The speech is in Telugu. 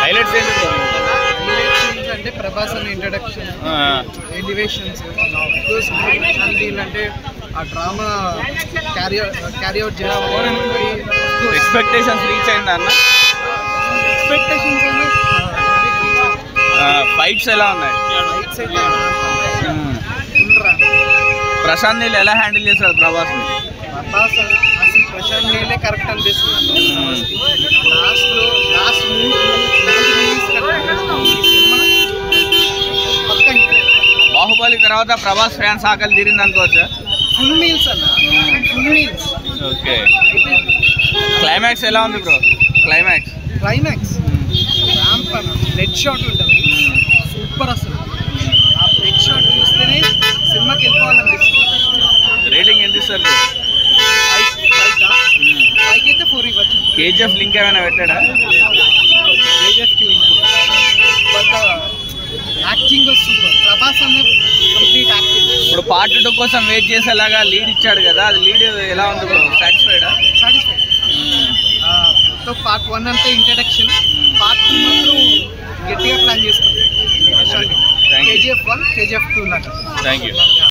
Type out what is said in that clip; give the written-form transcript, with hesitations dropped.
హైలైట్స్ ఏంటి బ్రో? హైలైట్స్ అంటే ప్రభాస్ అనే ఇంట్రడక్షన్, ఎలివేషన్స్, అంటే ఆ డ్రామా క్యారీ అవుట్ చేయడానికి ఎక్స్పెక్టేషన్స్ రీచ్ అయిందా అన్న? ఎక్స్పెక్టేషన్స్ ఫైట్స్ ఎలా ఉన్నాయి? ఫైట్స్ అయితే ప్రశాంత్ నీల్ ఎలా హ్యాండిల్ చేస్తాడు ప్రభాస్ని? ప్రభాస్ అసలు ప్రశాంత్ నీలే కరెక్ట్ అనిపిస్తుంది. లాస్ట్ బాహుబలి తర్వాత ప్రభాస్ ఫ్యాన్స్ ఆకలి తీరింది అనుకోవచ్చా? ఫుల్ మీల్స్ అన్న, ఫుల్ మీల్స్. ఓకే, క్లైమాక్స్ ఎలా ఉంది బ్రో? క్లైమాక్స్ ర్యాంప్ అన్న, రెడ్ షాట్ ఉంటుంది సూపర్. అసలు ఆ రెడ్ షాట్ చూస్తేనే సినిమాకి వెళ్ళిపోవాలనిపిస్తుంది. రేటింగ్ ఎంత ఇస్తారు బ్రో? 5 అయితే 4 ఇవ్వచ్చు. కేజీఎఫ్ లింక్ ఏమైనా పెట్టాడా? KGF but acting super. Prabhas అనే కంప్లీట్ యాక్టింగ్. ఇప్పుడు పార్ట్ 2 కోసం వెయిట్ చేసేలాగా లీడ్ ఇచ్చాడు కదా, అది లీడ్ ఎలా ఉంది బ్రో? సాటిస్ఫైడ్? సో పార్ట్ 1 అంతా ఇంట్రడక్షన్, పార్ట్ 2 మాత్రం గట్టిగా ప్లాన్ చేసుకుంటాం. KGF 1 KGF 2 లాగా. Thank you.